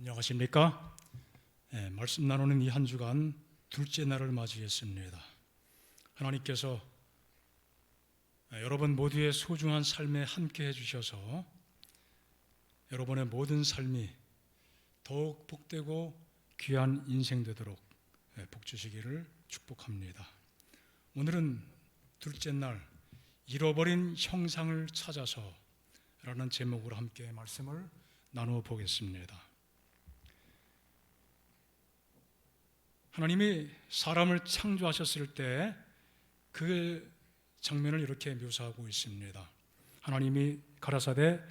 안녕하십니까? 말씀 나누는 이 한 주간 둘째 날을 맞이했습니다. 하나님께서 여러분 모두의 소중한 삶에 함께 해주셔서 여러분의 모든 삶이 더욱 복되고 귀한 인생 되도록 복 주시기를 축복합니다. 오늘은 둘째 날 잃어버린 형상을 찾아서 라는 제목으로 함께 말씀을 나누어 보겠습니다. 하나님이 사람을 창조하셨을 때 그 장면을 이렇게 묘사하고 있습니다. 하나님이 가라사대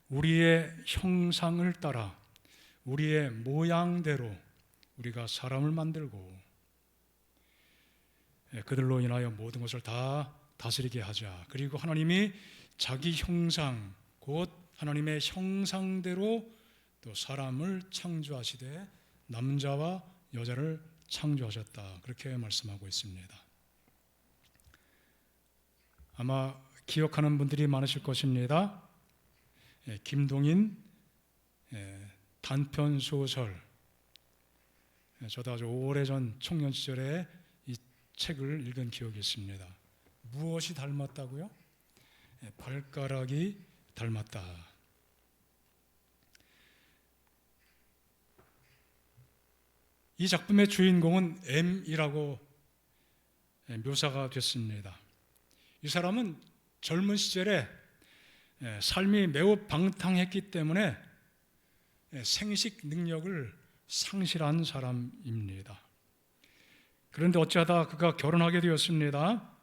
우리의 형상을 따라 우리의 모양대로 우리가 사람을 만들고 그들로 인하여 모든 것을 다 다스리게 하자. 그리고 하나님이 자기 형상 곧 하나님의 형상대로 또 사람을 창조하시되 남자와 여자를 창조하셨다. 그렇게 말씀하고 있습니다. 아마 기억하는 분들이 많으실 것입니다. 김동인 단편 소설. 저도 아주 오래전 청년 시절에 이 책을 읽은 기억이 있습니다. 무엇이 닮았다고요? 발가락이 닮았다. 이 작품의 주인공은 M이라고 묘사가 됐습니다. 이 사람은 젊은 시절에 삶이 매우 방탕했기 때문에 생식 능력을 상실한 사람입니다. 그런데 어찌하다 그가 결혼하게 되었습니다.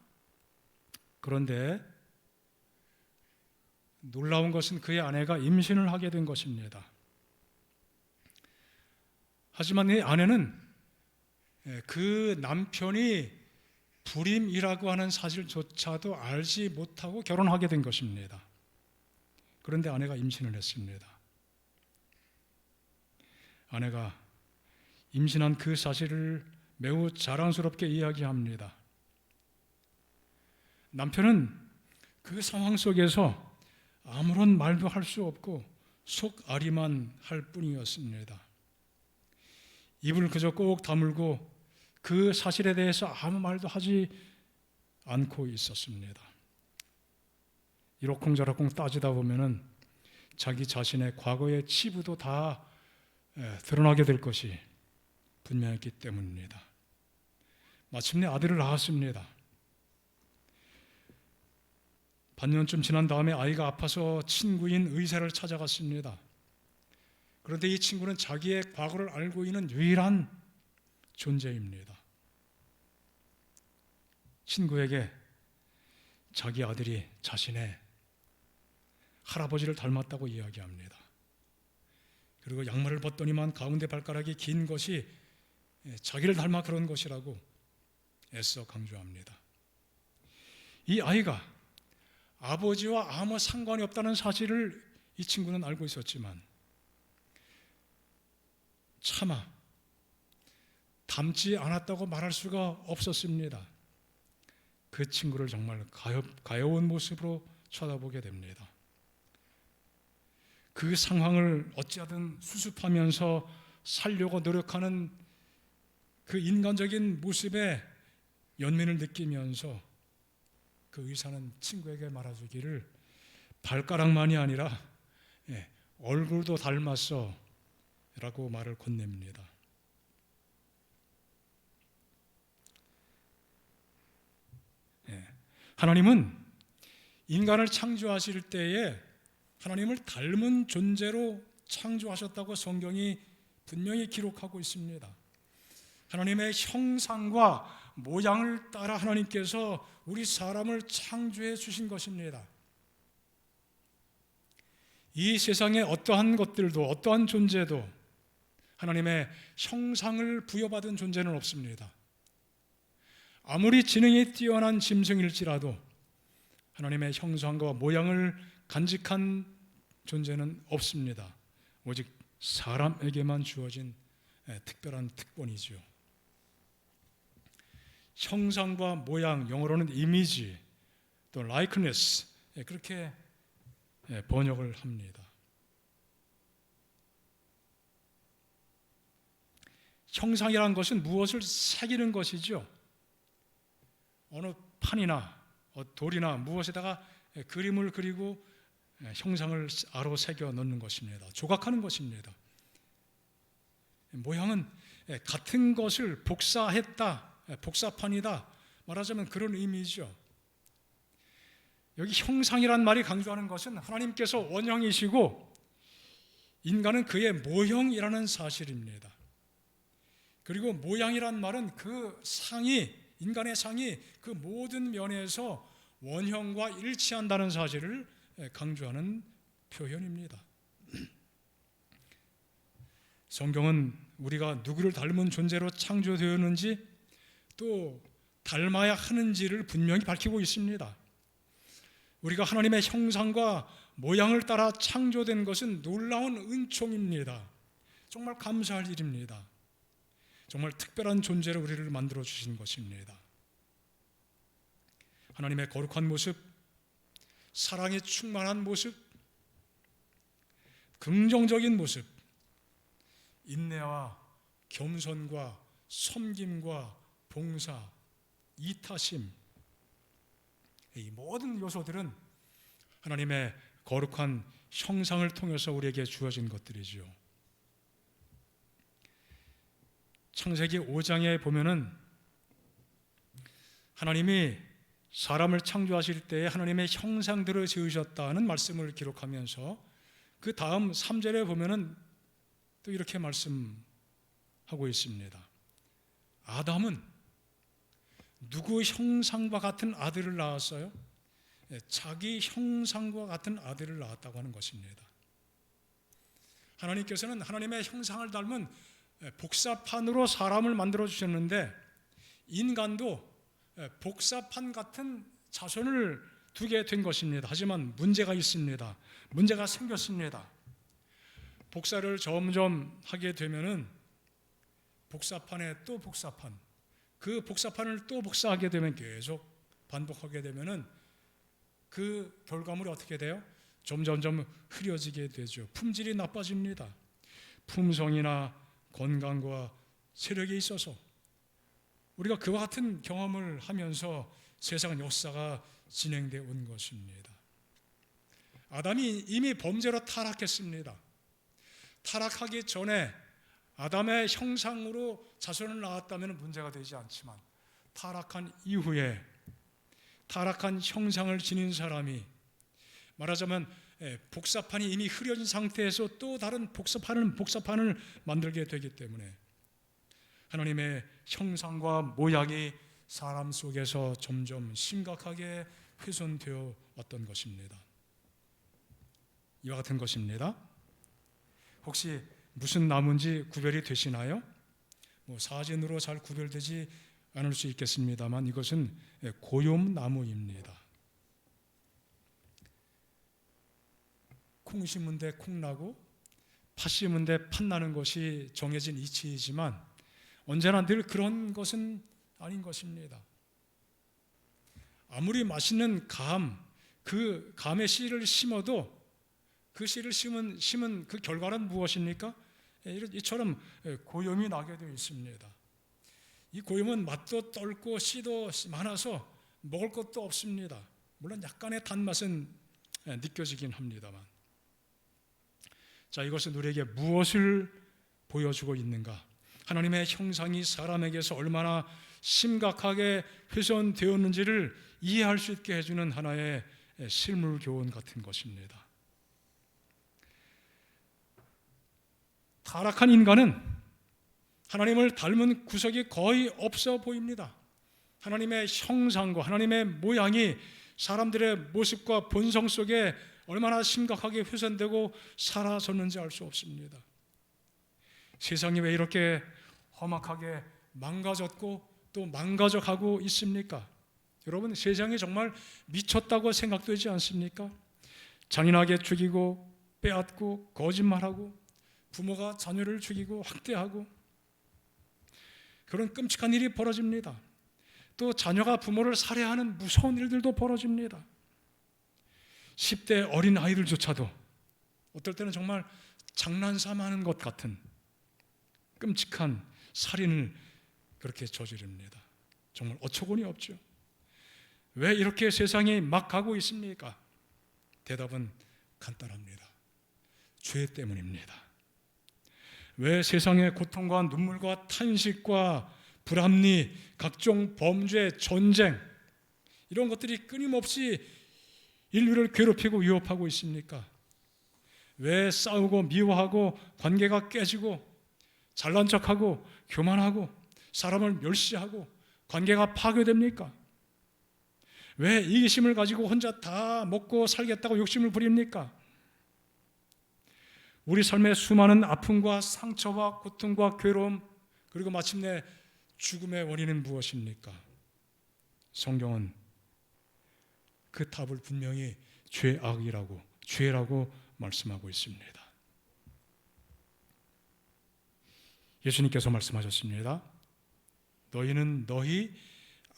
그런데 놀라운 것은 그의 아내가 임신을 하게 된 것입니다. 하지만 이 아내는 그 남편이 불임이라고 하는 사실조차도 알지 못하고 결혼하게 된 것입니다. 그런데 아내가 임신을 했습니다. 아내가 임신한 그 사실을 매우 자랑스럽게 이야기합니다. 남편은 그 상황 속에서 아무런 말도 할 수 없고 속앓이만 할 뿐이었습니다. 입을 그저 꼭 다물고 그 사실에 대해서 아무 말도 하지 않고 있었습니다. 이러쿵저러쿵 따지다 보면은 자기 자신의 과거의 치부도 다 드러나게 될 것이 분명했기 때문입니다. 마침내 아들을 낳았습니다. 반년쯤 지난 다음에 아이가 아파서 친구인 의사를 찾아갔습니다. 그런데 이 친구는 자기의 과거를 알고 있는 유일한 존재입니다. 친구에게 자기 아들이 자신의 할아버지를 닮았다고 이야기합니다. 그리고 양말을 벗더니만 가운데 발가락이 긴 것이 자기를 닮아 그런 것이라고 애써 강조합니다. 이 아이가 아버지와 아무 상관이 없다는 사실을 이 친구는 알고 있었지만 차마 닮지 않았다고 말할 수가 없었습니다. 그 친구를 정말 가여운 모습으로 쳐다보게 됩니다. 그 상황을 어찌하든 수습하면서 살려고 노력하는 그 인간적인 모습에 연민을 느끼면서 그 의사는 친구에게 말해주기를 발가락만이 아니라 얼굴도 닮았어 라고 말을 건넵니다. 하나님은 인간을 창조하실 때에 하나님을 닮은 존재로 창조하셨다고 성경이 분명히 기록하고 있습니다. 하나님의 형상과 모양을 따라 하나님께서 우리 사람을 창조해 주신 것입니다. 이 세상의 어떠한 것들도 어떠한 존재도 하나님의 형상을 부여받은 존재는 없습니다. 아무리 지능이 뛰어난 짐승일지라도 하나님의 형상과 모양을 간직한 존재는 없습니다. 오직 사람에게만 주어진 특별한 특권이죠. 형상과 모양, 영어로는 이미지, 또 likeness 그렇게 번역을 합니다. 형상이라는 것은 무엇을 새기는 것이죠. 어느 판이나 돌이나 무엇에다가 그림을 그리고 형상을 아로 새겨 넣는 것입니다. 조각하는 것입니다. 모양은 같은 것을 복사했다, 복사판이다 말하자면 그런 의미죠. 여기 형상이란 말이 강조하는 것은 하나님께서 원형이시고 인간은 그의 모형이라는 사실입니다. 그리고 모양이란 말은 그 상이, 인간의 상이 그 모든 면에서 원형과 일치한다는 사실을 강조하는 표현입니다. 성경은 우리가 누구를 닮은 존재로 창조되었는지 또 닮아야 하는지를 분명히 밝히고 있습니다. 우리가 하나님의 형상과 모양을 따라 창조된 것은 놀라운 은총입니다. 정말 감사할 일입니다. 정말 특별한 존재로 우리를 만들어 주신 것입니다. 하나님의 거룩한 모습, 사랑에 충만한 모습, 긍정적인 모습, 인내와 겸손과 섬김과 봉사, 이타심, 이 모든 요소들은 하나님의 거룩한 형상을 통해서 우리에게 주어진 것들이죠. 창세기 5장에 보면은 하나님이 사람을 창조하실 때에 하나님의 형상대로 지으셨다는 말씀을 기록하면서 그 다음 3절에 보면은 또 이렇게 말씀하고 있습니다. 아담은 누구 형상과 같은 아들을 낳았어요? 자기 형상과 같은 아들을 낳았다고 하는 것입니다. 하나님께서는 하나님의 형상을 닮은 복사판으로 사람을 만들어 주셨는데 인간도 복사판 같은 자손을 두게 된 것입니다. 하지만 문제가 있습니다. 문제가 생겼습니다. 복사를 점점 하게 되면은 복사판에 또 복사판, 그 복사판을 또 복사하게 되면 계속 반복하게 되면은 그 결과물이 어떻게 돼요? 점점점 흐려지게 되죠. 품질이 나빠집니다. 품성이나 건강과 세력에 있어서 우리가 그와 같은 경험을 하면서 세상 역사가 진행되어 온 것입니다. 아담이 이미 범죄로 타락했습니다. 타락하기 전에 아담의 형상으로 자손을 낳았다면 문제가 되지 않지만 타락한 이후에 타락한 형상을 지닌 사람이 말하자면 복사판이 이미 흐려진 상태에서 또 다른 복사판을 만들게 되기 때문에 하나님의 형상과 모양이 사람 속에서 점점 심각하게 훼손되어 왔던 것입니다. 이와 같은 것입니다. 혹시 무슨 나무인지 구별이 되시나요? 사진으로 잘 구별되지 않을 수 있겠습니다만 이것은 고염나무입니다. 콩 심은 데 콩 나고 팥 심은 데 팥 나는 것이 정해진 이치이지만 언제나 늘 그런 것은 아닌 것입니다. 아무리 맛있는 그 감의 씨를 심어도 그 씨를 심은 그 결과는 무엇입니까? 이처럼 고염이 나게 되어 있습니다. 이 고염은 맛도 떨고 씨도 많아서 먹을 것도 없습니다. 물론 약간의 단맛은 느껴지긴 합니다만. 자, 이것은 우리에게 무엇을 보여주고 있는가? 하나님의 형상이 사람에게서 얼마나 심각하게 훼손되었는지를 이해할 수 있게 해주는 하나의 실물 교훈 같은 것입니다. 타락한 인간은 하나님을 닮은 구석이 거의 없어 보입니다. 하나님의 형상과 하나님의 모양이 사람들의 모습과 본성 속에 얼마나 심각하게 훼손되고 사라졌는지 알 수 없습니다. 세상이 왜 이렇게 험악하게 망가졌고 또 망가져가고 있습니까? 여러분, 세상이 정말 미쳤다고 생각되지 않습니까? 잔인하게 죽이고 빼앗고 거짓말하고 부모가 자녀를 죽이고 학대하고 그런 끔찍한 일이 벌어집니다. 또 자녀가 부모를 살해하는 무서운 일들도 벌어집니다. 10대 어린 아이들조차도 어떨 때는 정말 장난삼하는 것 같은 끔찍한 살인을 그렇게 저지릅니다. 정말 어처구니 없죠. 왜 이렇게 세상이 막 가고 있습니까? 대답은 간단합니다. 죄 때문입니다. 왜 세상의 고통과 눈물과 탄식과 불합리, 각종 범죄, 전쟁 이런 것들이 끊임없이 인류를 괴롭히고 위협하고 있습니까? 왜 싸우고 미워하고 관계가 깨지고 잘난 척하고 교만하고 사람을 멸시하고 관계가 파괴됩니까? 왜 이기심을 가지고 혼자 다 먹고 살겠다고 욕심을 부립니까? 우리 삶의 수많은 아픔과 상처와 고통과 괴로움 그리고 마침내 죽음의 원인은 무엇입니까? 성경은 그 답을 분명히 죄라고 말씀하고 있습니다. 예수님께서 말씀하셨습니다. 너희는 너희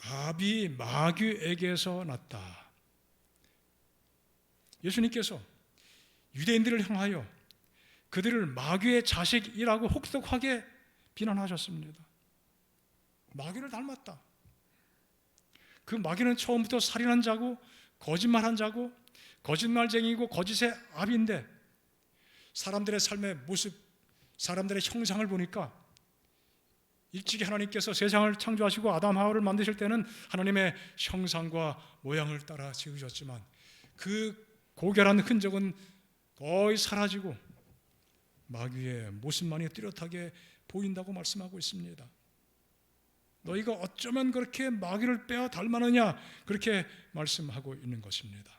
아비 마귀에게서 났다. 예수님께서 유대인들을 향하여 그들을 마귀의 자식이라고 혹독하게 비난하셨습니다. 마귀를 닮았다. 그 마귀는 처음부터 살인한 자고 거짓말한 자고 거짓말쟁이고 거짓의 아비인데 사람들의 삶의 모습, 사람들의 형상을 보니까 일찍이 하나님께서 세상을 창조하시고 아담 하와를 만드실 때는 하나님의 형상과 모양을 따라 지으셨지만 그 고결한 흔적은 거의 사라지고 마귀의 모습만이 뚜렷하게 보인다고 말씀하고 있습니다. 너희가 어쩌면 그렇게 마귀를 빼어 닮았느냐 그렇게 말씀하고 있는 것입니다.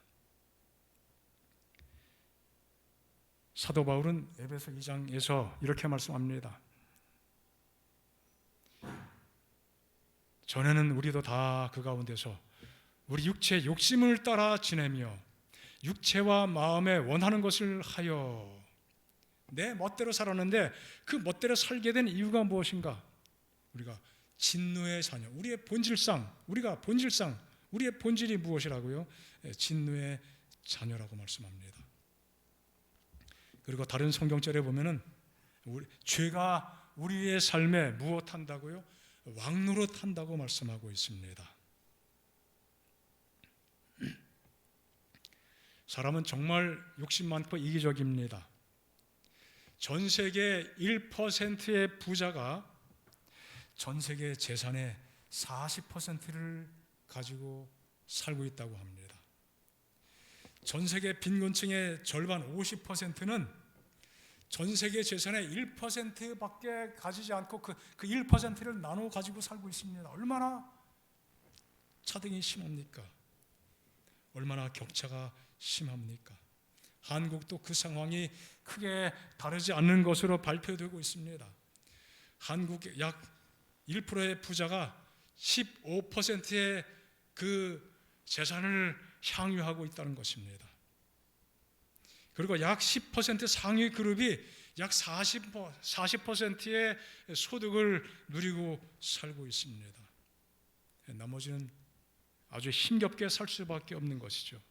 사도 바울은 에베소 2장에서 이렇게 말씀합니다. 전에는 우리도 다 그 가운데서 우리 육체의 욕심을 따라 지내며 육체와 마음에 원하는 것을 하여 내 멋대로 살았는데 그 멋대로 살게 된 이유가 무엇인가? 우리가 진노의 자녀, 우리의 본질이 무엇이라고요? 진노의 자녀라고 말씀합니다. 그리고 다른 성경절에 보면은 죄가 우리의 삶에 무엇한다고요? 왕노릇한다고 말씀하고 있습니다. 사람은 정말 욕심 많고 이기적입니다. 전 세계 1%의 부자가 전 세계 재산의 40%를 가지고 살고 있다고 합니다. 전 세계 빈곤층의 절반 50%는 전 세계 재산의 1%밖에 가지지 않고 그 1%를 나눠 가지고 살고 있습니다. 얼마나 차등이 심합니까? 얼마나 격차가 심합니까? 한국도 그 상황이 크게 다르지 않는 것으로 발표되고 있습니다. 한국의 약 1%의 부자가 15%의 그 재산을 향유하고 있다는 것입니다. 그리고 약 10% 상위 그룹이 약 40%의 소득을 누리고 살고 있습니다. 나머지는 아주 힘겹게 살 수밖에 없는 것이죠.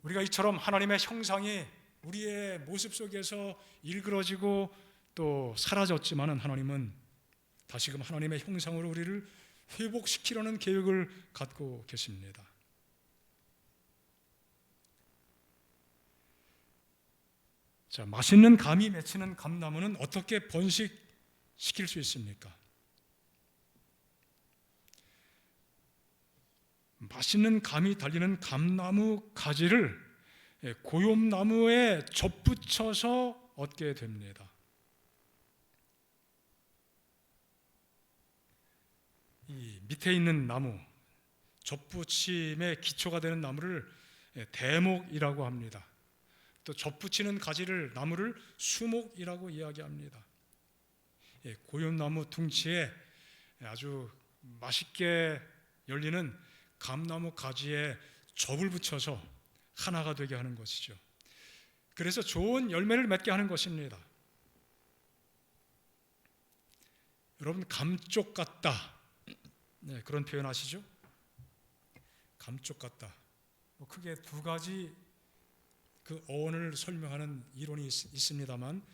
우리가 이처럼 하나님의 형상이 우리의 모습 속에서 일그러지고 또 사라졌지만은 하나님은 다시금 하나님의 형상으로 우리를 회복시키려는 계획을 갖고 계십니다. 자, 맛있는 감이 맺히는 감나무는 어떻게 번식시킬 수 있습니까? 맛있는 감이 달리는 감나무 가지를 고용나무에 접붙여서 얻게 됩니다. 이 밑에 있는 나무, 접붙임의 기초가 되는 나무를 대목이라고 합니다. 또 접붙이는 가지를 나무를 수목이라고 이야기합니다. 고용나무 둥치에 아주 맛있게 열리는 감나무 가지에 접을 붙여서 하나가 되게 하는 것이죠. 그래서 좋은 열매를 맺게 하는 것입니다. 여러분, 감쪽 같다. 네, 그런 표현 아시죠? 감쪽 같다. 크게 두 가지 그 어원을 설명하는 이론이 있습니다만,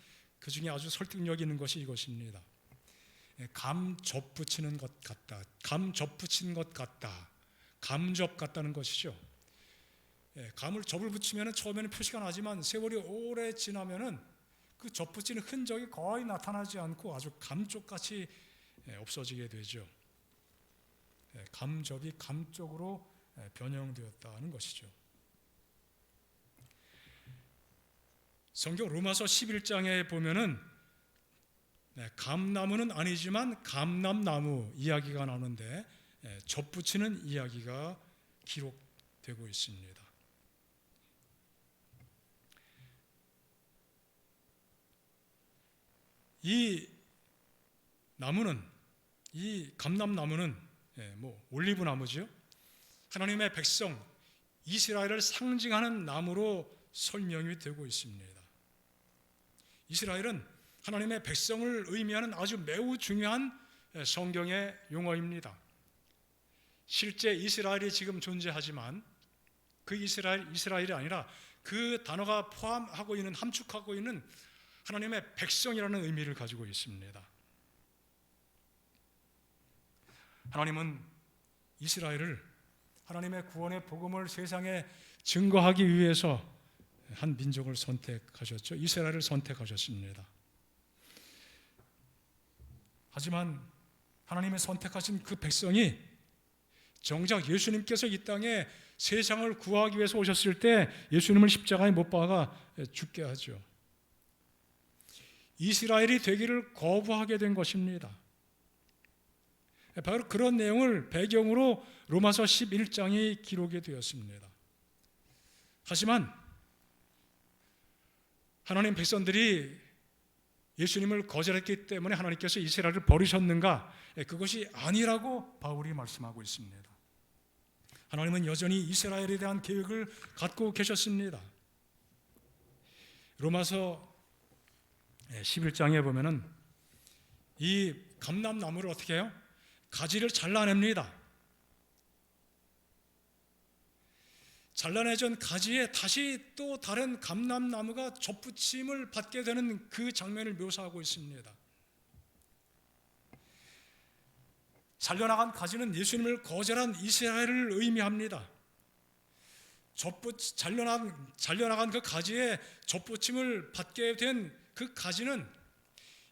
그 중에 아주 설득력 있는 것이 이것입니다. 감 접붙이는 것 같다. 감 접붙이는 것 같다. 감접 같다는 것이죠. 감을 접을 붙이면 처음에는 표시가 나지만 세월이 오래 지나면은 그 접붙이는 흔적이 거의 나타나지 않고 아주 감쪽같이 없어지게 되죠. 감접이 감쪽으로 변형되었다는 것이죠. 성경 로마서 11장에 보면은 감나무는 아니지만 감람나무 이야기가 나오는데 접붙이는 이야기가 기록되고 있습니다. 이 나무는, 이 감람나무는 올리브 나무죠. 하나님의 백성 이스라엘을 상징하는 나무로 설명이 되고 있습니다. 이스라엘은 하나님의 백성을 의미하는 아주 매우 중요한 성경의 용어입니다. 실제 이스라엘이 지금 존재하지만 그 이스라엘이 아니라 그 단어가 포함하고 있는, 함축하고 있는 하나님의 백성이라는 의미를 가지고 있습니다. 하나님은 이스라엘을, 하나님의 구원의 복음을 세상에 증거하기 위해서 한 민족을 선택하셨죠. 이스라엘을 선택하셨습니다. 하지만 하나님의 선택하신 그 백성이 정작 예수님께서 이 땅에 세상을 구하기 위해서 오셨을 때 예수님을 십자가에 못 박아 죽게 하죠. 이스라엘이 되기를 거부하게 된 것입니다. 바로 그런 내용을 배경으로 로마서 11장이 기록이 되었습니다. 하지만 하나님 백성들이 예수님을 거절했기 때문에 하나님께서 이스라엘을 버리셨는가? 그것이 아니라고 바울이 말씀하고 있습니다. 하나님은 여전히 이스라엘에 대한 계획을 갖고 계셨습니다. 로마서 11장에 보면은 이 감람나무를 어떻게 해요? 가지를 잘라냅니다. 잘라내준 가지에 다시 또 다른 감람나무가 접붙임을 받게 되는 그 장면을 묘사하고 있습니다. 잘려나간 가지는 예수님을 거절한 이스라엘을 의미합니다. 잘려나간 그 가지에 접붙임을 받게 된 그 가지는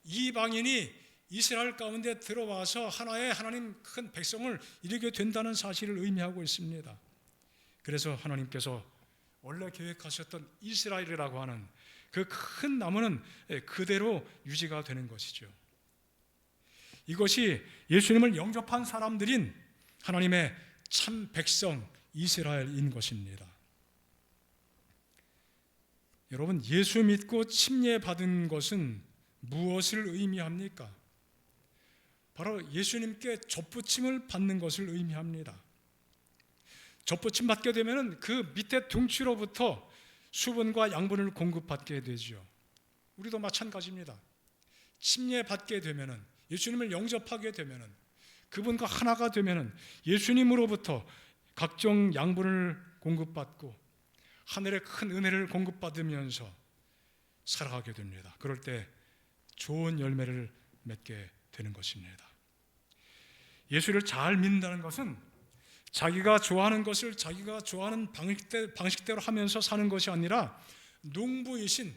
이방인이 이스라엘 가운데 들어와서 하나의 하나님 큰 백성을 이루게 된다는 사실을 의미하고 있습니다. 그래서 하나님께서 원래 계획하셨던 이스라엘이라고 하는 그 큰 나무는 그대로 유지가 되는 것이죠. 이것이 예수님을 영접한 사람들인 하나님의 참 백성 이스라엘인 것입니다. 여러분, 예수 믿고 침례받은 것은 무엇을 의미합니까? 바로 예수님께 접붙임을 받는 것을 의미합니다. 접붙임 받게 되면 그 밑에 둥치로부터 수분과 양분을 공급받게 되죠. 우리도 마찬가지입니다. 침례받게 되면, 예수님을 영접하게 되면, 그분과 하나가 되면 예수님으로부터 각종 양분을 공급받고 하늘의 큰 은혜를 공급받으면서 살아가게 됩니다. 그럴 때 좋은 열매를 맺게 되는 것입니다. 예수를 잘 믿는다는 것은 자기가 좋아하는 것을 자기가 좋아하는 방식대로 하면서 사는 것이 아니라 농부이신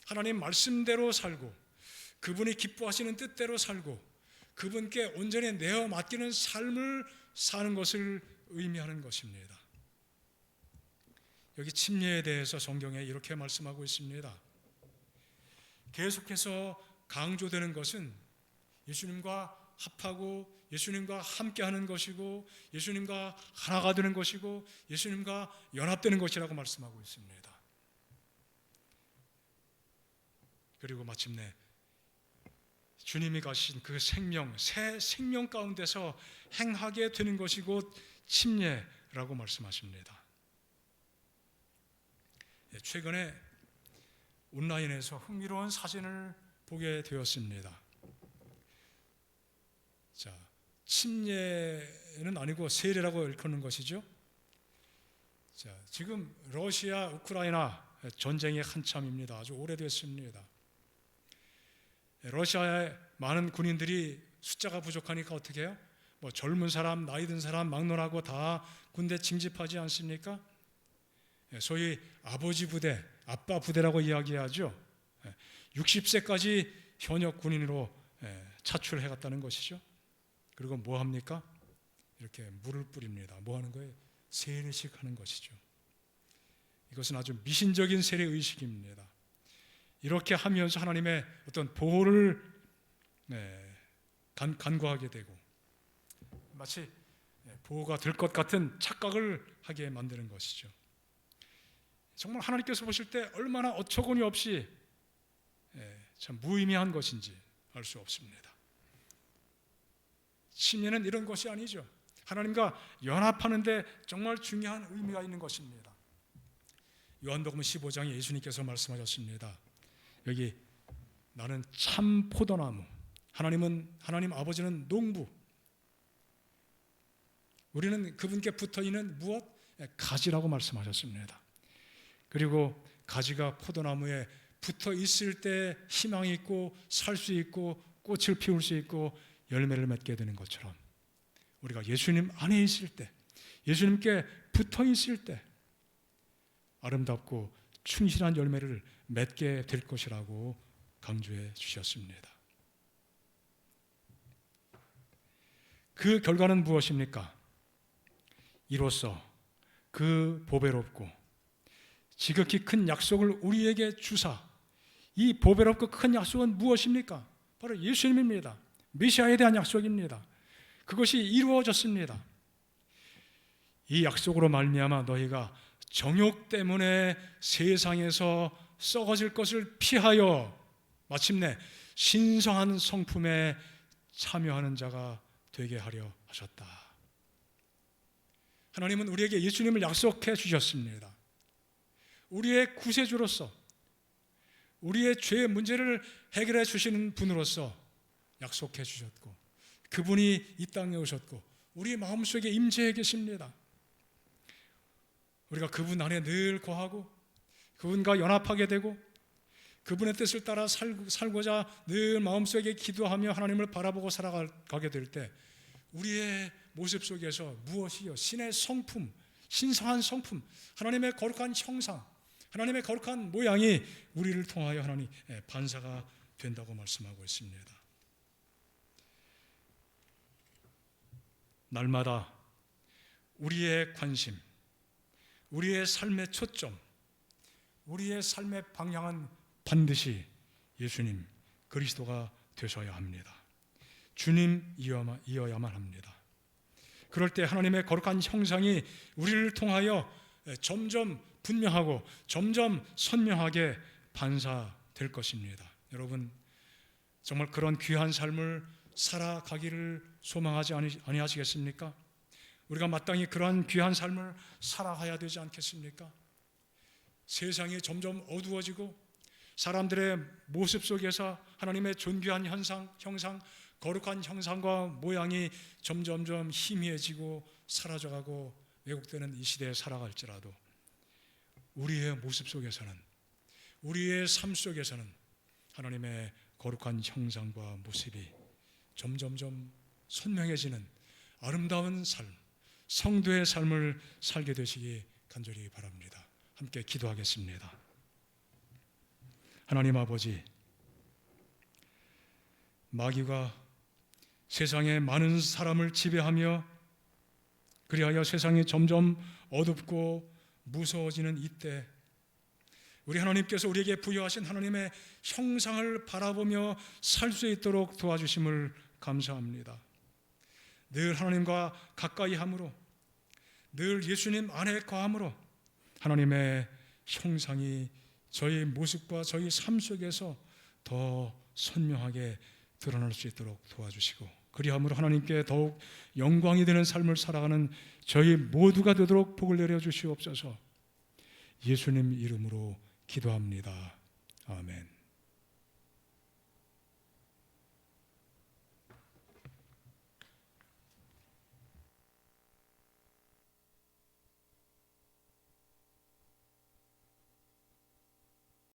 하나님 말씀대로 살고 그분이 기뻐하시는 뜻대로 살고 그분께 온전히 내어 맡기는 삶을 사는 것을 의미하는 것입니다. 여기 침례에 대해서 성경에 이렇게 말씀하고 있습니다. 계속해서 강조되는 것은 예수님과 합하고 예수님과 함께하는 것이고 예수님과 하나가 되는 것이고 예수님과 연합되는 것이라고 말씀하고 있습니다. 그리고 마침내 주님이 가신 그 생명, 새 생명 가운데서 행하게 되는 것이 곧 침례라고 말씀하십니다. 최근에 온라인에서 흥미로운 사진을 보게 되었습니다. 자, 침례는 아니고 세례라고 일컫는 것이죠. 자, 지금 러시아 우크라이나 전쟁이 한참입니다. 아주 오래됐습니다. 러시아의 많은 군인들이 숫자가 부족하니까 어떻게 해요? 뭐 젊은 사람, 나이 든 사람 막론하고 다 군대 징집하지 않습니까? 소위 아버지 부대, 아빠 부대라고 이야기하죠. 60세까지 현역 군인으로 차출해 갔다는 것이죠. 그리고 뭐 합니까? 이렇게 물을 뿌립니다. 뭐 하는 거예요? 세례식 하는 것이죠. 이것은 아주 미신적인 세례 의식입니다. 이렇게 하면서 하나님의 어떤 보호를 간구하게 되고 마치 보호가 될 것 같은 착각을 하게 만드는 것이죠. 정말 하나님께서 보실 때 얼마나 어처구니 없이 참 무의미한 것인지 알 수 없습니다. 심리는 이런 것이 아니죠. 하나님과 연합하는 데 정말 중요한 의미가 있는 것입니다. 요한복음 15장에 예수님께서 말씀하셨습니다. 여기 나는 참 포도나무, 하나님 아버지는 농부, 우리는 그분께 붙어있는 무엇? 가지라고 말씀하셨습니다. 그리고 가지가 포도나무에 붙어 있을 때 희망이 있고 살 수 있고 꽃을 피울 수 있고 열매를 맺게 되는 것처럼 우리가 예수님 안에 있을 때, 예수님께 붙어 있을 때 아름답고 충실한 열매를 맺게 될 것이라고 강조해 주셨습니다. 그 결과는 무엇입니까? 이로써 그 보배롭고 지극히 큰 약속을 우리에게 주사, 이 보배롭고 큰 약속은 무엇입니까? 바로 예수님입니다. 메시아에 대한 약속입니다. 그것이 이루어졌습니다. 이 약속으로 말미암아 너희가 정욕 때문에 세상에서 썩어질 것을 피하여 마침내 신성한 성품에 참여하는 자가 되게 하려 하셨다. 하나님은 우리에게 예수님을 약속해 주셨습니다. 우리의 구세주로서 우리의 죄의 문제를 해결해 주시는 분으로서 약속해 주셨고 그분이 이 땅에 오셨고 우리 마음속에 임재해 계십니다. 우리가 그분 안에 늘 거하고 그분과 연합하게 되고 그분의 뜻을 따라 살고자 늘 마음속에 기도하며 하나님을 바라보고 살아가게 될 때 우리의 모습 속에서 무엇이요? 신의 성품, 신성한 성품, 하나님의 거룩한 형상, 하나님의 거룩한 모양이 우리를 통하여 하나님 반사가 된다고 말씀하고 있습니다. 날마다 우리의 관심, 우리의 삶의 초점, 우리의 삶의 방향은 반드시 예수님 그리스도가 되셔야 합니다. 주님이어야만 합니다. 그럴 때 하나님의 거룩한 형상이 우리를 통하여 점점 분명하고 점점 선명하게 반사될 것입니다. 여러분 정말 그런 귀한 삶을 살아가기를 소망하지 아니하시겠습니까? 우리가 마땅히 그러한 귀한 삶을 살아가야 되지 않겠습니까? 세상이 점점 어두워지고 사람들의 모습 속에서 하나님의 존귀한 형상, 거룩한 형상과 모양이 점점점 희미해지고 사라져가고 왜곡되는 이 시대에 살아갈지라도 우리의 모습 속에서는, 우리의 삶 속에서는 하나님의 거룩한 형상과 모습이 점점점 선명해지는 아름다운 삶, 성도의 삶을 살게 되시기 간절히 바랍니다. 함께 기도하겠습니다. 하나님 아버지, 마귀가 세상의 많은 사람을 지배하며 그리하여 세상이 점점 어둡고 무서워지는 이때 우리 하나님께서 우리에게 부여하신 하나님의 형상을 바라보며 살 수 있도록 도와주심을 감사합니다. 늘 하나님과 가까이 함으로, 늘 예수님 안에 거함으로 하나님의 형상이 저희 모습과 저희 삶 속에서 더 선명하게 드러날 수 있도록 도와주시고 그리함으로 하나님께 더욱 영광이 되는 삶을 살아가는 저희 모두가 되도록 복을 내려 주시옵소서. 예수님 이름으로 기도합니다. 아멘.